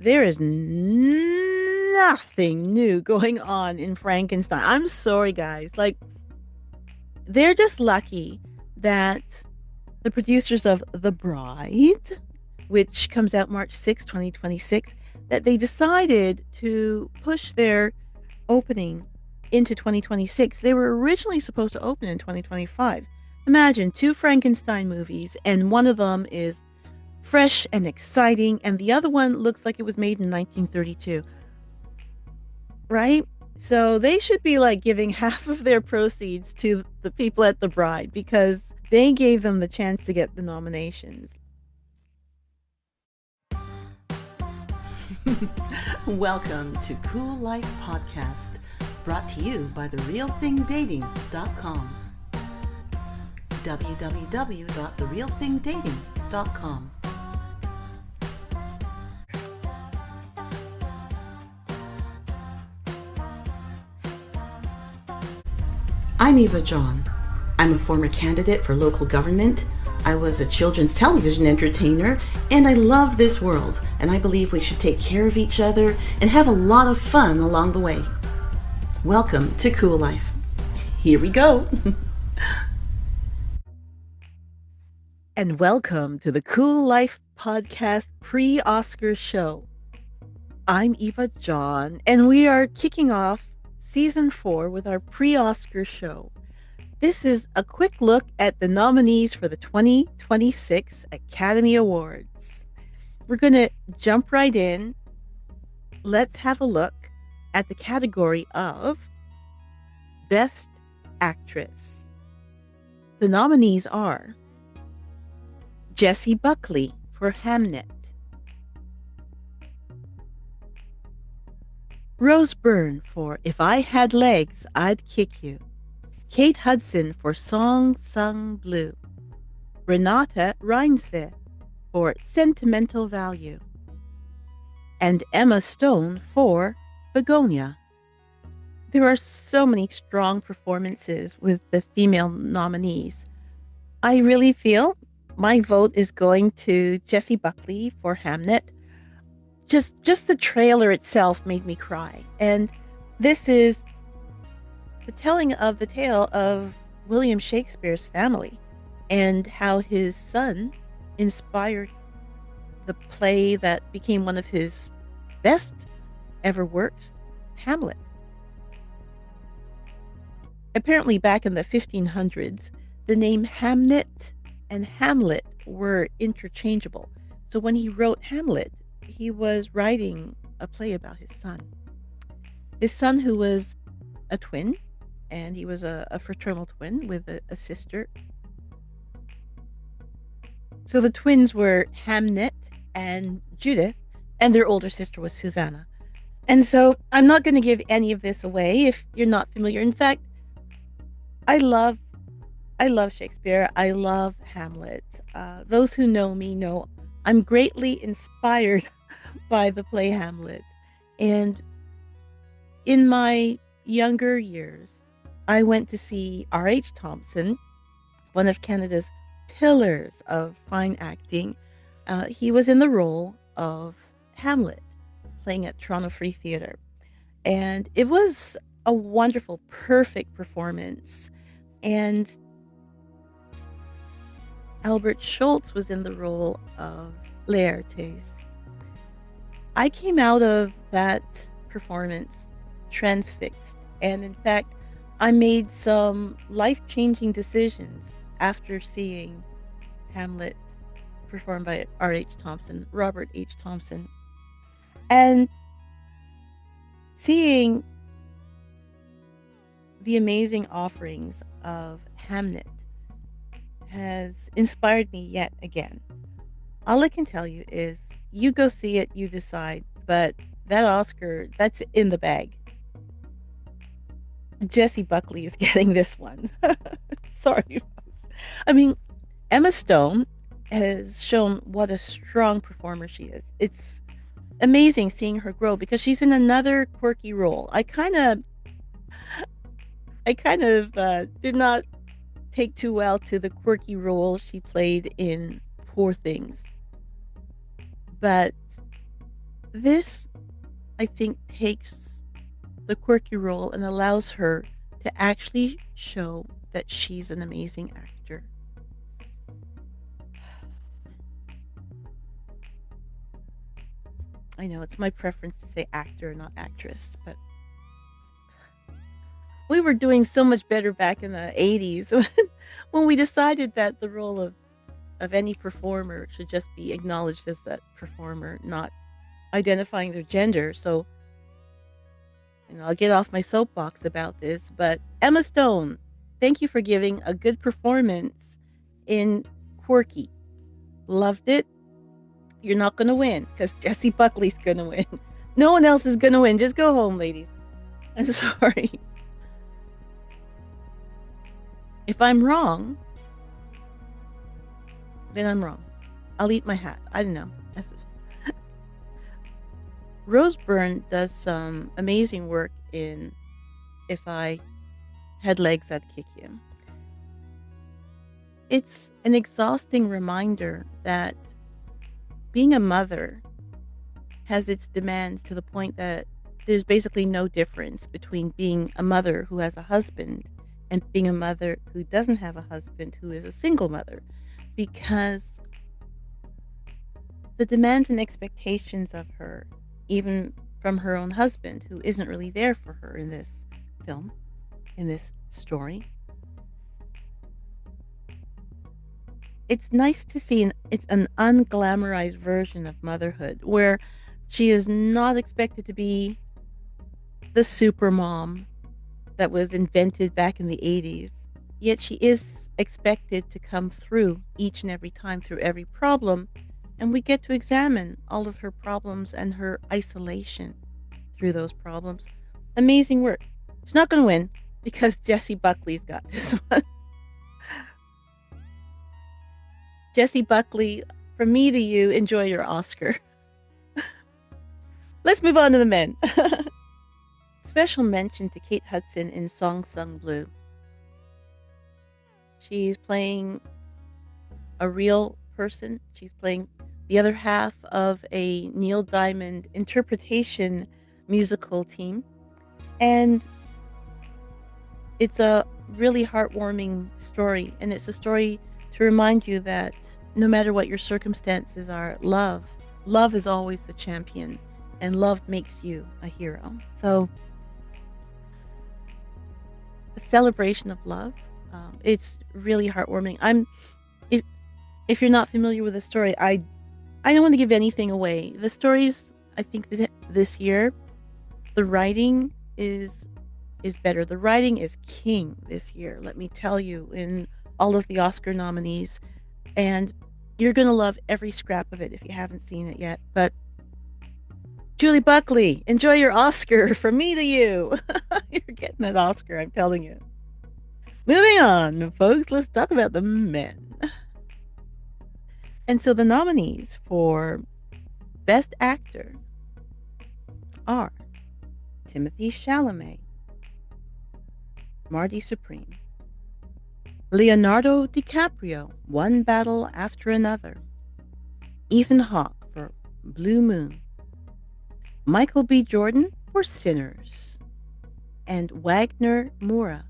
there is nothing new going on in Frankenstein. I'm sorry, guys. Like, they're just lucky that the producers of The Bride, which comes out March 6th, 2026, that they decided to push their opening into 2026. They were originally supposed to open in 2025. Imagine two Frankenstein movies, and one of them is fresh and exciting, and the other one looks like it was made in 1932, right? So they should be like giving half of their proceeds to the people at The Bride because they gave them the chance to get the nominations. Welcome to CooLife Podcast, brought to you by therealthingdating.com. www.therealthingdating.com. I'm Eva John. I'm a former candidate for local government. I was a children's television entertainer, and I love this world, and I believe we should take care of each other and have a lot of fun along the way. Welcome to CooLife. Here we go. And welcome to the CooLife Podcast pre-Oscar show. I'm Eva John, and we are kicking off Season 4 with our pre-Oscar show. This is a quick look at the nominees for the 2026 Academy Awards. We're going to jump right in. Let's have a look at the category of Best Actress. The nominees are Jessie Buckley for Hamnet, Rose Byrne for If I Had Legs, I'd Kick You, Kate Hudson for Song Sung Blue, Renata Reinsve for Sentimental Value, and Emma Stone for Begonia. There are so many strong performances with the female nominees. I really feel my vote is going to Jessie Buckley for Hamnet. Just the trailer itself made me cry. And this is the telling of the tale of William Shakespeare's family and how his son inspired the play that became one of his best ever works, Hamlet. Apparently back in the 1500s, the name Hamnet and Hamlet were interchangeable. So when he wrote Hamlet, he was writing a play about his son. His son, who was a twin, and he was a fraternal twin with a sister. So the twins were Hamnet and Judith, and their older sister was Susanna. And so I'm not going to give any of this away if you're not familiar. In fact, I love Shakespeare. I love Hamlet. Those who know me know I'm greatly inspired by the play Hamlet. And in my younger years, I went to see R.H. Thompson, one of Canada's pillars of fine acting. He was in the role of Hamlet, playing at Toronto Free Theatre. And it was a wonderful, perfect performance. And Albert Schultz was in the role of Laertes. I came out of that performance transfixed. And in fact, I made some life-changing decisions after seeing Hamlet performed by R.H. Thompson, Robert H. Thompson. And seeing the amazing offerings of Hamnet has inspired me yet again. All I can tell you is you go see it, you decide, but that Oscar, that's in the bag. Jessie Buckley is getting this one. Sorry. I mean, Emma Stone has shown what a strong performer she is. It's amazing seeing her grow because she's in another quirky role. I kind of did not take too well to the quirky role she played in Poor Things. But This, I think, takes the quirky role and allows her to actually show that she's an amazing actor. I know it's my preference to say actor, not actress, but we were doing so much better back in the 80s when we decided that the role of any performer should just be acknowledged as that performer, not identifying their gender. So, I'll get off my soapbox about this, but Emma Stone, thank you for giving a good performance in Quirky. Loved it. You're not going to win because Jessie Buckley's going to win. No one else is going to win. Just go home, ladies. I'm sorry. If I'm wrong, then I'm wrong. I'll eat my hat. I don't know. Rose Byrne does some amazing work in If I Had Legs, I'd Kick You. It's an exhausting reminder that being a mother has its demands to the point that there's basically no difference between being a mother who has a husband and being a mother who doesn't have a husband, who is a single mother, because the demands and expectations of her, even from her own husband, who isn't really there for her in this film, in this story. It's nice to see it's an unglamorized version of motherhood where she is not expected to be the super mom that was invented back in the 80s, yet she is expected to come through each and every time through every problem, and we get to examine all of her problems and her isolation through those problems. Amazing work. She's not going to win because Jessie Buckley's got this one. Jessie Buckley, from me to you, enjoy your Oscar. Let's move on to the men. Special mention to Kate Hudson in Song Sung Blue. She's playing a real person. She's playing the other half of a Neil Diamond interpretation musical team. And it's a really heartwarming story. And it's a story to remind you that no matter what your circumstances are, love is always the champion, and love makes you a hero. So, a celebration of love. It's really heartwarming. If you're not familiar with the story, I don't want to give anything away. The stories, I think that this year, the writing is better. The writing is king this year, let me tell you, in all of the Oscar nominees, and you're going to love every scrap of it if you haven't seen it yet. But Julie Buckley, enjoy your Oscar from me to you. You're getting that Oscar, I'm telling you. Moving on, folks, let's talk about the men. And so the nominees for Best Actor are Timothée Chalamet, Marty Supreme, Leonardo DiCaprio, One Battle After Another, Ethan Hawke for Blue Moon, Michael B. Jordan for Sinners, and Wagner Moura,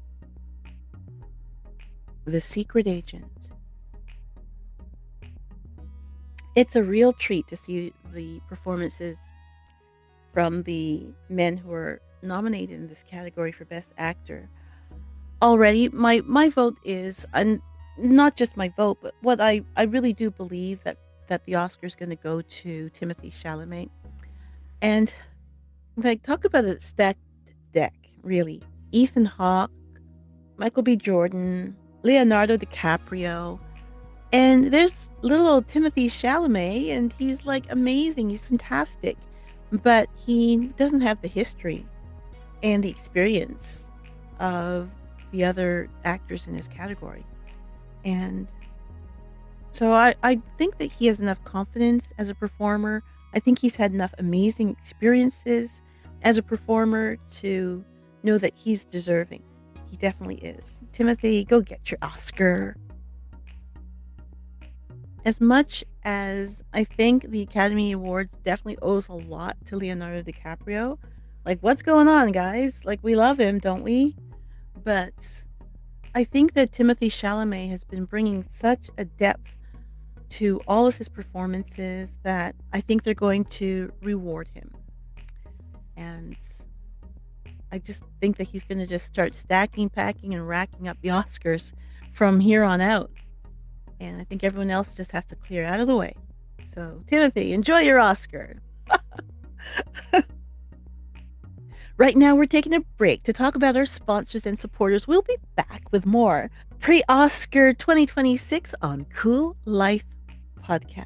The Secret Agent. It's a real treat to see the performances from the men who are nominated in this category for Best Actor. Already, my vote is, and not just my vote, but what I really do believe that the Oscar is going to go to Timothée Chalamet. And talk about a stacked deck, really. Ethan Hawke, Michael B. Jordan, Leonardo DiCaprio, and there's little old Timothée Chalamet, and he's amazing. He's fantastic, but he doesn't have the history and the experience of the other actors in his category. And so I think that he has enough confidence as a performer. I think he's had enough amazing experiences as a performer to know that he's deserving. He definitely is. Timothy, go get your Oscar. As much as I think the Academy Awards definitely owes a lot to Leonardo DiCaprio, like, what's going on, guys? Like, we love him, don't we? But I think that Timothée Chalamet has been bringing such a depth to all of his performances that I think they're going to reward him. And I just think that he's going to just start stacking, packing, and racking up the Oscars from here on out. And I think everyone else just has to clear out of the way. So, Timothy, enjoy your Oscar. Right now, we're taking a break to talk about our sponsors and supporters. We'll be back with more pre-Oscar 2026 on CooLife Podcast.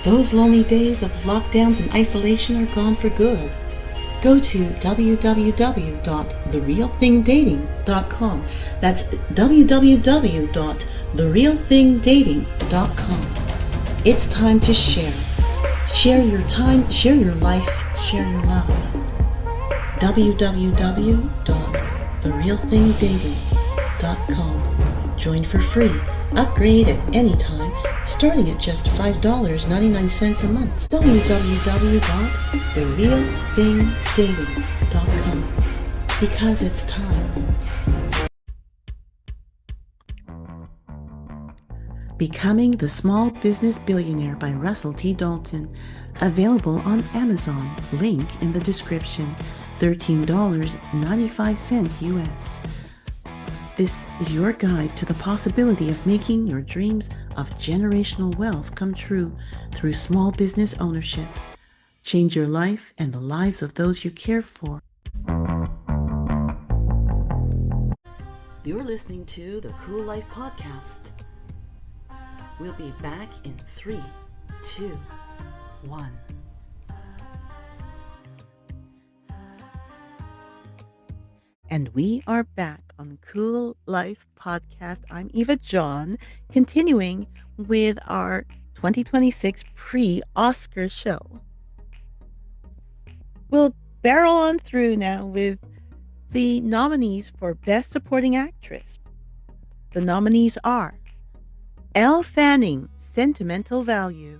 Those lonely days of lockdowns and isolation are gone for good. Go to www.therealthingdating.com. That's www.therealthingdating.com. It's time to share. Share your time, share your life, share your love. www.therealthingdating.com. Join for free. Upgrade at any time, starting at just $5.99 a month. www.therealthingdating.com. Because it's time. Becoming the Small Business Billionaire by Russell T. Dalton. Available on Amazon. Link in the description. $13.95 US. This is your guide to the possibility of making your dreams of generational wealth come true through small business ownership. Change your life and the lives of those you care for. You're listening to the CooLife Podcast. We'll be back in 3, 2, 1. And we are back on CooLife Podcast. I'm Eva John, continuing with our 2026 pre-Oscar show. We'll barrel on through now with the nominees for Best Supporting Actress. The nominees are Elle Fanning, Sentimental Value;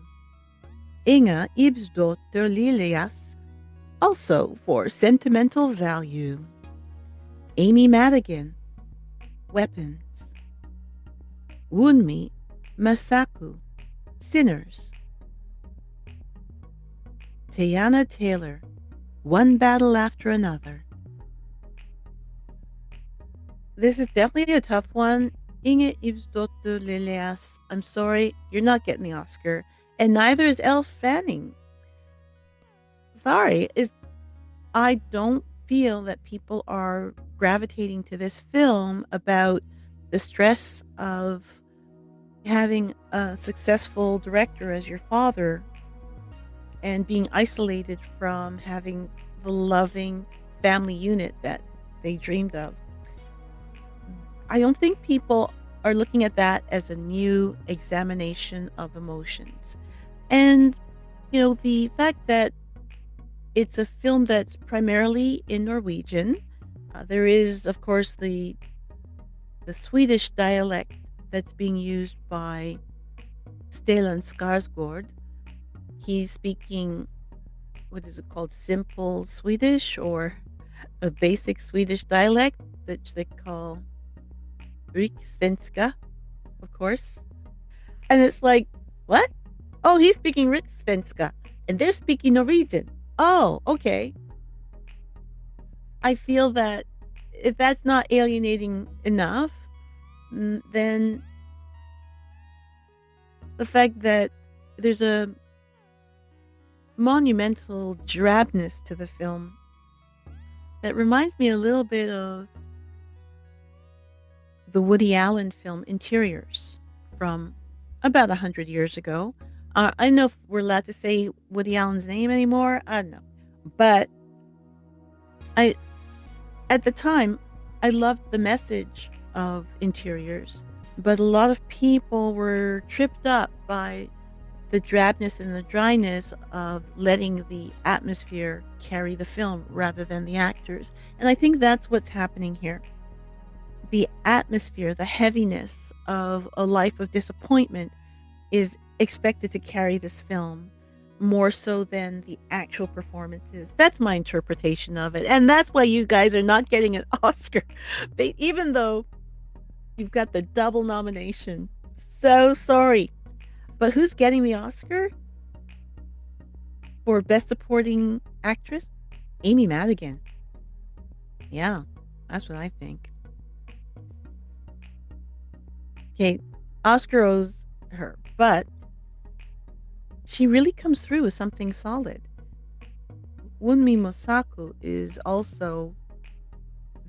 Inga Ibsdotter Lilias, also for Sentimental Value; Amy Madigan, Weapons; Wunmi Masaku, Sinners; Teyana Taylor, One Battle After Another. This is definitely a tough one. Inge Ibsdotter Lilias, I'm sorry, you're not getting the Oscar, and neither is Elle Fanning. Sorry, I don't feel that people are gravitating to this film about the stress of having a successful director as your father and being isolated from having the loving family unit that they dreamed of. I don't think people are looking at that as a new examination of emotions. And, the fact that it's a film that's primarily in Norwegian. There is, of course, the Swedish dialect that's being used by Stellan Skarsgård. He's speaking, what is it called, simple Swedish, or a basic Swedish dialect, which they call Rikssvenska, of course. And it's like, what? Oh, he's speaking Rikssvenska, and they're speaking Norwegian. Oh, okay. I feel that if that's not alienating enough, then the fact that there's a monumental drabness to the film that reminds me a little bit of the Woody Allen film Interiors from about 100 years ago. I don't know if we're allowed to say Woody Allen's name anymore. I don't know. But at the time, I loved the message of Interiors. But a lot of people were tripped up by the drabness and the dryness of letting the atmosphere carry the film rather than the actors. And I think that's what's happening here. the atmosphere, the heaviness of a life of disappointment is expected to carry this film more so than the actual performances. That's my interpretation of it. And that's why you guys are not getting an Oscar, even though you've got the double nomination. So sorry. But who's getting the Oscar for Best Supporting Actress? Amy Madigan. Yeah, that's what I think. Okay, Oscar owes her, but she really comes through with something solid. Wunmi Mosaku is also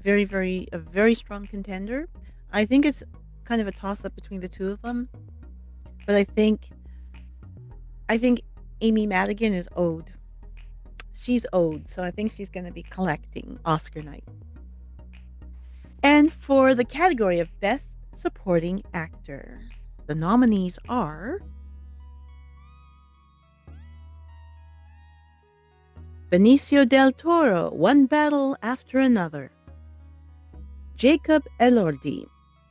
a very strong contender. I think it's kind of a toss-up between the two of them, but I think Amy Madigan is owed. She's owed, so I think she's going to be collecting Oscar night. And for the category of Best Supporting Actor, the nominees are Benicio del Toro, One Battle After Another; Jacob Elordi,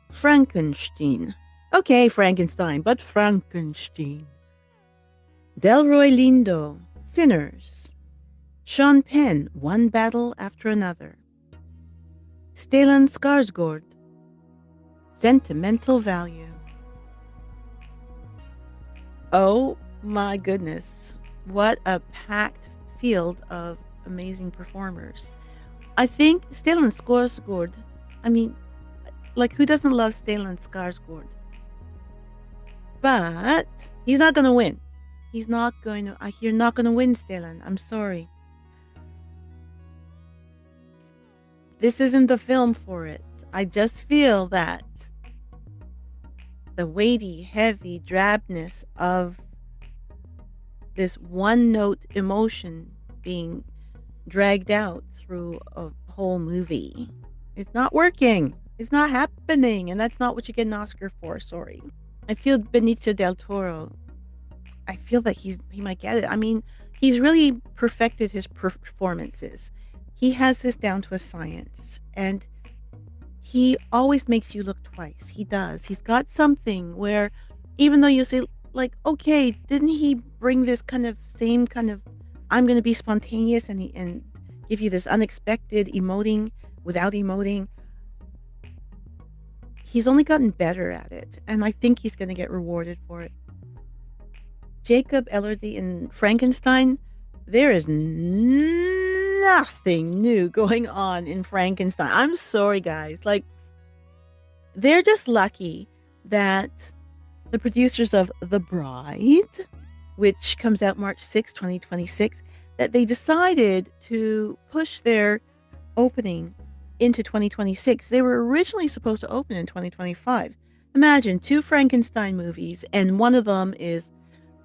Frankenstein. Okay, Frankenstein, but Frankenstein. Delroy Lindo, Sinners; Sean Penn, One Battle After Another; Stellan Skarsgård, Sentimental Value. Oh my goodness, what a packed field of amazing performers. I think Stellan Skarsgård, who doesn't love Stellan Skarsgård? But he's not going to win. You're not going to win, Stellan. I'm sorry. This isn't the film for it. I just feel that the weighty, heavy drabness of this one-note emotion being dragged out through a whole movie. It's not working. It's not happening. And that's not what you get an Oscar for. Sorry. I feel Benicio del Toro, I feel that he might get it. He's really perfected his performances. He has this down to a science. And he always makes you look twice. He does. He's got something where even though you say, okay, didn't he bring this same kind of, I'm going to be spontaneous and give you this unexpected emoting without emoting. He's only gotten better at it. And I think he's going to get rewarded for it. Jacob Elordi in Frankenstein, there is nothing new going on in Frankenstein. I'm sorry, guys. They're just lucky that the producers of The Bride, which comes out March 6, 2026, that they decided to push their opening into 2026. They were originally supposed to open in 2025. Imagine 2 Frankenstein movies, and one of them is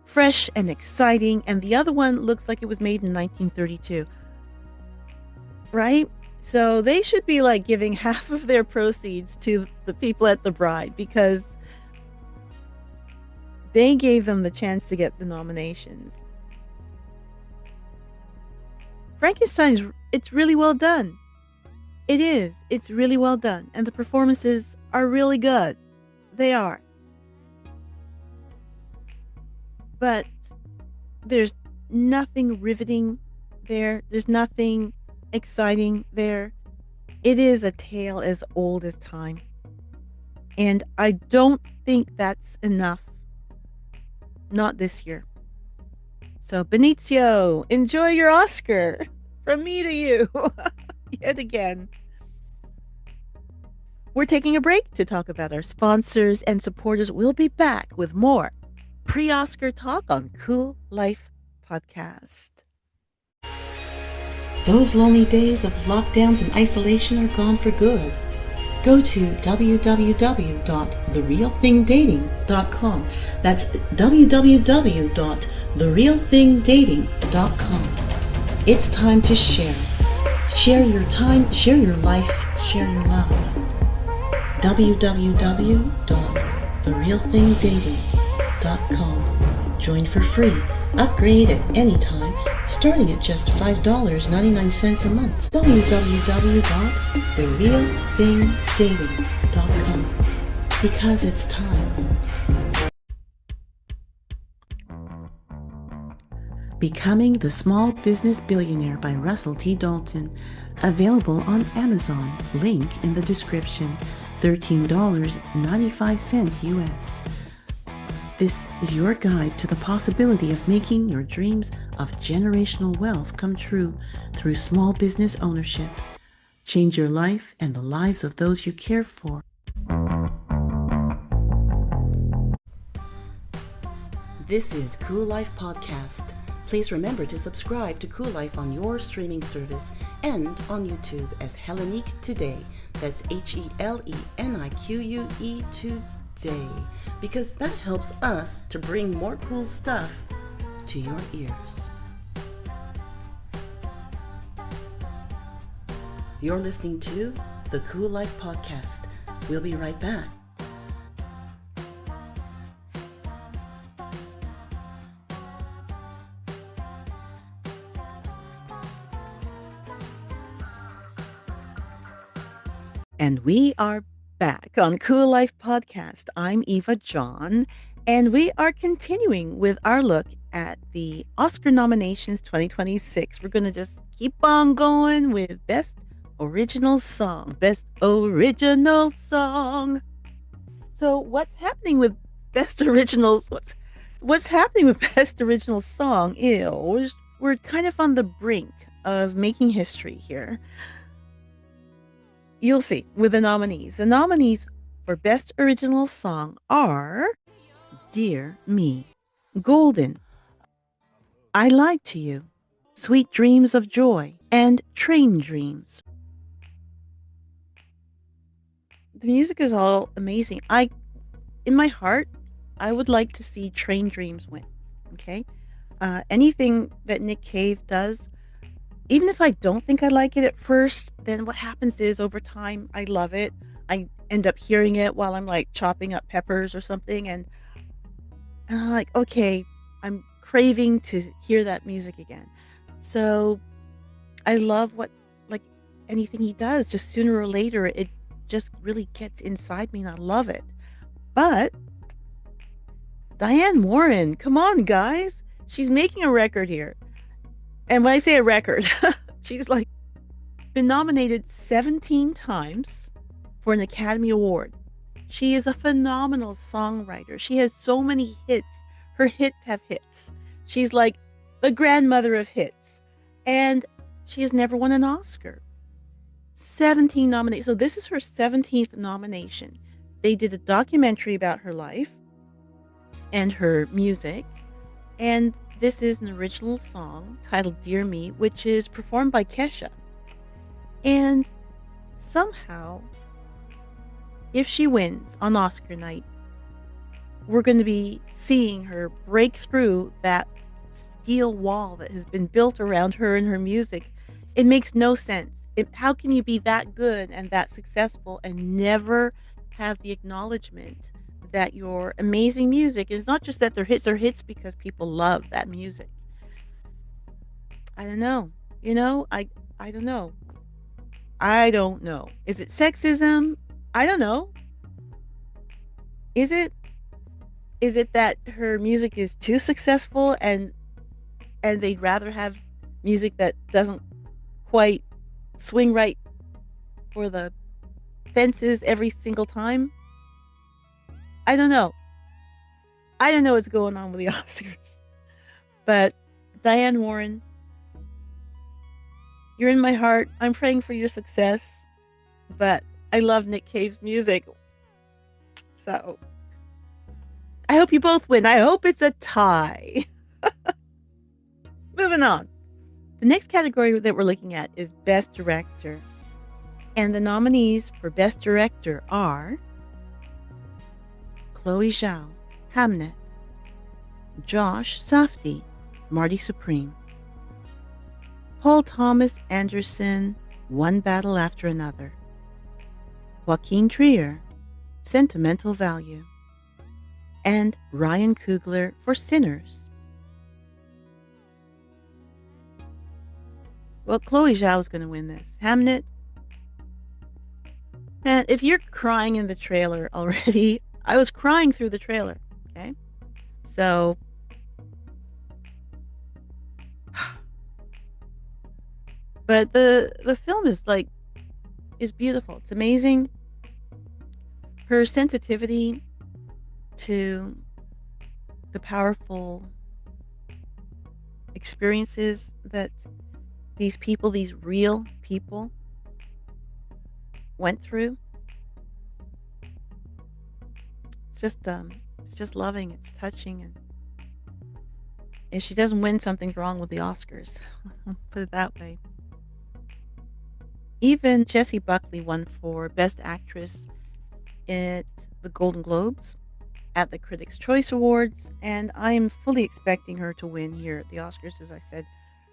fresh and exciting, and the other one looks like it was made in 1932. Right? So they should be giving half of their proceeds to the people at The Bride because they gave them the chance to get the nominations. Frankenstein, it's really well done. It is. It's really well done. And the performances are really good. They are. But there's nothing riveting there. There's nothing exciting there. It is a tale as old as time. And I don't think that's enough. Not this year. So Benicio, enjoy your Oscar. From me to you. Yet again. We're taking a break to talk about our sponsors and supporters. We'll be back with more pre-Oscar talk on CooLife Podcast. Those lonely days of lockdowns and isolation are gone for good. Go to www.therealthingdating.com. That's www.therealthingdating.com. It's time to share. Share your time, share your life, share your love. www.therealthingdating.com. Join for free. Upgrade at any time, starting at just $5.99 a month. www.therealthingdating.com. because it's time. Becoming the Small Business Billionaire by Russell T. Dalton. Available on Amazon. Link in the description. $13.95 US. This is your guide to the possibility of making your dreams of generational wealth come true through small business ownership. Change your life and the lives of those you care for. This is CooLife Podcast. Please remember to subscribe to CooLife on your streaming service and on YouTube as Hellenique Today. That's HELENIQUE Today. Because that helps us to bring more cool stuff to your ears. You're listening to the CooLife Podcast. We'll be right back. And we are back on CooLife Podcast. I'm Eva John, and we are continuing with our look at the Oscar nominations 2026. We're going to just keep on going with Best Original Song. Best Original Song. So what's happening with Best Originals? What's happening with Best Original Song? We're kind of on the brink of making history here. You'll see with the nominees. The nominees for Best Original Song are Dear Me, Golden, I Lied to You, Sweet Dreams of Joy, and Train Dreams. The music is all amazing. In my heart, I would like to see Train Dreams win. Okay? Anything that Nick Cave does, even if I don't think I like it at first, then what happens is over time, I love it. I end up hearing it while I'm like chopping up peppers or something. And I'm like, okay, I'm craving to hear that music again. So I love anything he does, just sooner or later, it just really gets inside me and I love it. But Diane Warren, come on, guys. She's making a record here. And when I say a record, she's been nominated 17 times for an Academy Award. She is a phenomenal songwriter. She has so many hits. Her hits have hits. She's like the grandmother of hits. And she has never won an Oscar. 17 nominations. So this is her 17th nomination. They did a documentary about her life and her music. And this is an original song titled Dear Me, which is performed by Kesha. And somehow, if she wins on Oscar night, we're going to be seeing her break through that steel wall that has been built around her and her music. It makes no sense. How can you be that good and that successful and never have the acknowledgement that your amazing music is not just that they're hits because people love that music? I don't know. I don't know. I don't know. Is it sexism? I don't know. Is it that her music is too successful and they'd rather have music that doesn't quite swing right for the fences every single time? I don't know. I don't know what's going on with the Oscars. But Diane Warren, you're in my heart. I'm praying for your success. But I love Nick Cave's music. So I hope you both win. I hope it's a tie. Moving on. The next category that we're looking at is Best Director. And the nominees for Best Director are Chloe Zhao, Hamnet, Josh Safdie, Marty Supreme, Paul Thomas Anderson, One Battle After Another, Joaquin Trier, Sentimental Value, and Ryan Coogler for Sinners. Well, Chloe Zhao is going to win this. Hamnet, And if you're crying in the trailer already, I was crying through the trailer. Okay. So, but the film is beautiful. It's amazing. Her sensitivity to the powerful experiences that these people, these real people, went through. It's just loving. It's touching, and if she doesn't win, something's wrong with the Oscars. Put it that way. Even Jessie Buckley won for Best Actress at the Golden Globes, at the Critics' Choice Awards, and I am fully expecting her to win here at the Oscars. As I said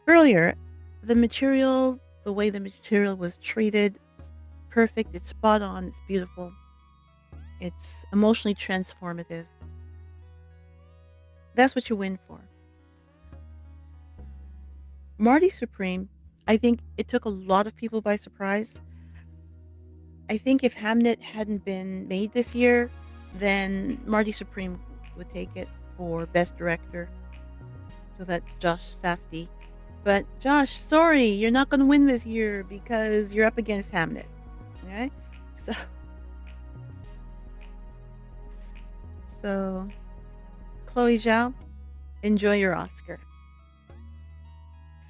earlier, the way the material was treated, is perfect. It's spot on. It's beautiful. It's emotionally transformative. That's what you win for. Marty Supreme, I think it took a lot of people by surprise. I think if Hamnet hadn't been made this year, then Marty Supreme would take it for Best Director. So that's Josh Safdie. But Josh, sorry, you're not going to win this year because you're up against Hamnet. Okay? So Chloe Zhao, enjoy your Oscar.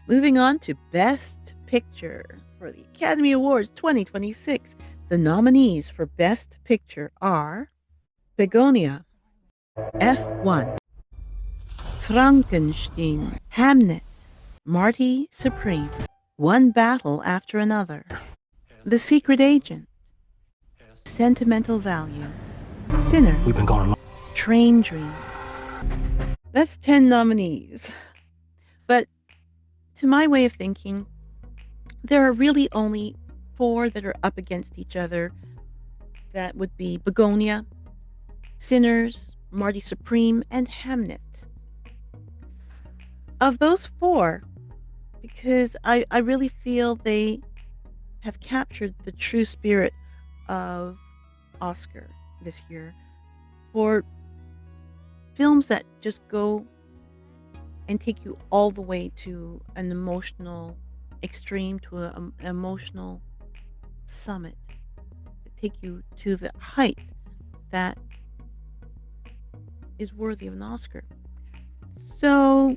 Moving on to Best Picture for the Academy Awards 2026. The nominees for Best Picture are Begonia, F1, Frankenstein, Hamnet, Marty Supreme, One Battle After Another, The Secret Agent, Sentimental Value, Sinners, We've been going long. Train Dreams. That's 10 nominees. But to my way of thinking, there are really only 4 that are up against each other. That would be Begonia, Sinners, Marty Supreme, and Hamnet. Of those 4, because I really feel they have captured the true spirit of Oscar this year, for films that just go and take you all the way to an emotional extreme, to an emotional summit, take you to the height that is worthy of an Oscar. So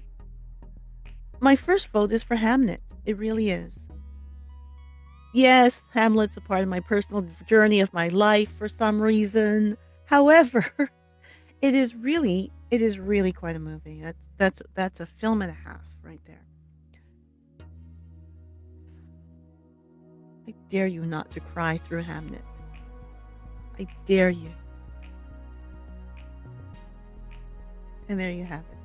my first vote is for Hamnet. It really is. Yes, Hamlet's a part of my personal journey of my life for some reason. However, it is really quite a movie. That's a film and a half right there. I dare you not to cry through Hamnet. I dare you. And there you have it.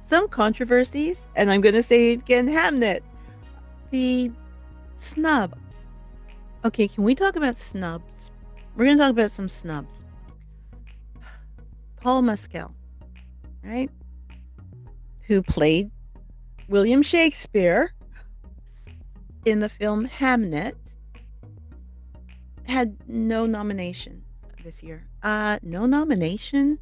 Some controversies, and I'm going to say it again, Hamnet. The snub. Okay, can we talk about snubs? We're going to talk about some snubs. Paul Mescal, right? Who played William Shakespeare in the film Hamnet, had no nomination this year. No nomination?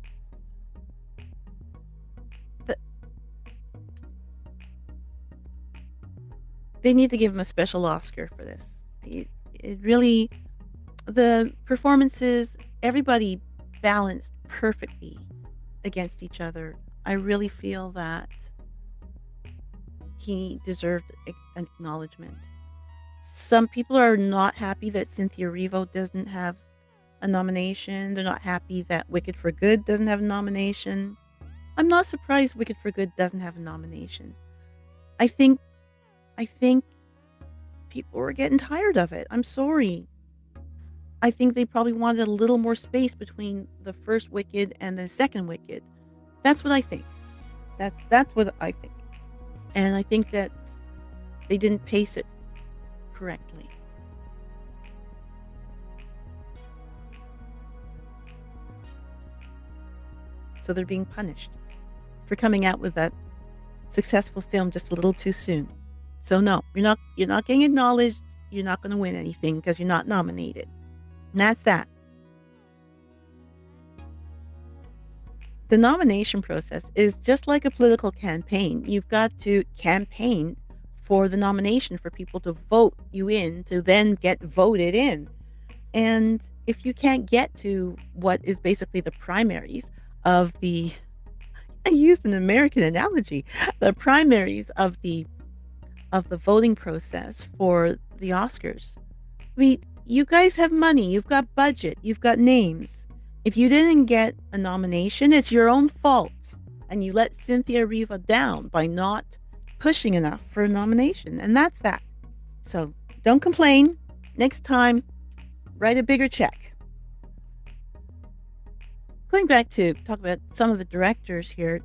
They need to give him a special Oscar for this. It really, the performances, everybody balanced perfectly against each other. I really feel that he deserved an acknowledgement. Some people are not happy that Cynthia Erivo doesn't have a nomination. They're not happy that Wicked for Good doesn't have a nomination. I'm not surprised Wicked for Good doesn't have a nomination. I think people were getting tired of it. I'm sorry. I think they probably wanted a little more space between the first Wicked and the second Wicked. That's what I think. That's what I think. And I think that they didn't pace it correctly. So they're being punished for coming out with that successful film just a little too soon. So no, you're not getting acknowledged. You're not going to win anything because you're not nominated. And that's that. The nomination process is just like a political campaign. You've got to campaign for the nomination for people to vote you in to then get voted in. And if you can't get to what is basically the primaries of the, I used an American analogy, the primaries of the voting process for the Oscars. I mean, you guys have money, you've got budget, you've got names. If you didn't get a nomination, it's your own fault. And you let Cynthia Riva down by not pushing enough for a nomination. And that's that. So don't complain. Next time, write a bigger check. Going back to talk about some of the directors here,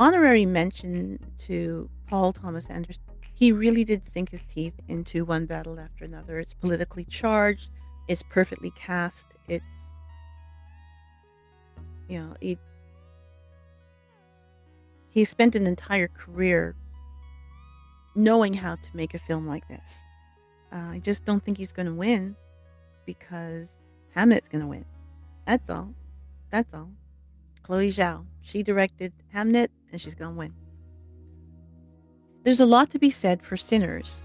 honorary mention to Paul Thomas Anderson. He really did sink his teeth into One Battle After Another. It's politically charged. It's perfectly cast. It's, he spent an entire career knowing how to make a film like this. I just don't think he's going to win because Hamlet's going to win. That's all. That's all. Chloe Zhao. She directed Hamlet and she's going to win. There's a lot to be said for Sinners.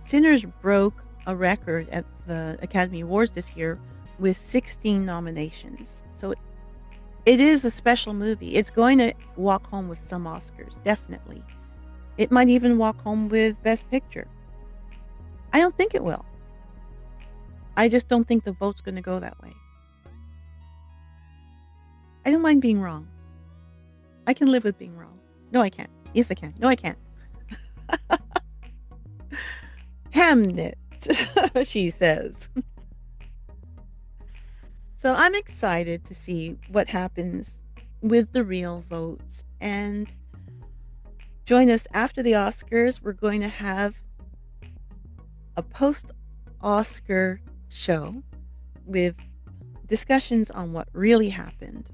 Sinners broke a record at the Academy Awards this year with 16 nominations. So it is a special movie. It's going to walk home with some Oscars, definitely. It might even walk home with Best Picture. I don't think it will. I just don't think the vote's going to go that way. I don't mind being wrong. I can live with being wrong. No, I can't. Yes, I can. No, I can't. Hamlet, she says. So I'm excited to see what happens with the real votes. And join us after the Oscars. We're going to have a post-Oscar show with discussions on what really happened.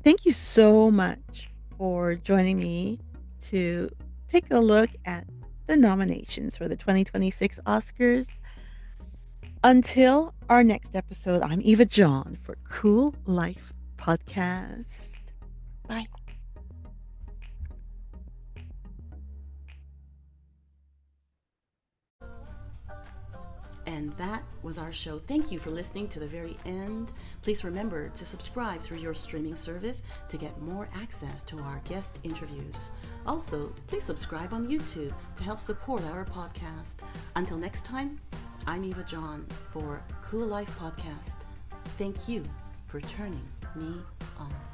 Thank you so much for joining me to take a look at the nominations for the 2026 Oscars. Until our next episode, I'm Eva John for CooLife Podcast. Bye. And that was our show. Thank you for listening to the very end. Please remember to subscribe through your streaming service to get more access to our guest interviews. Also, please subscribe on YouTube to help support our podcast. Until next time, I'm Eva John for CooLife Podcast. Thank you for turning me on.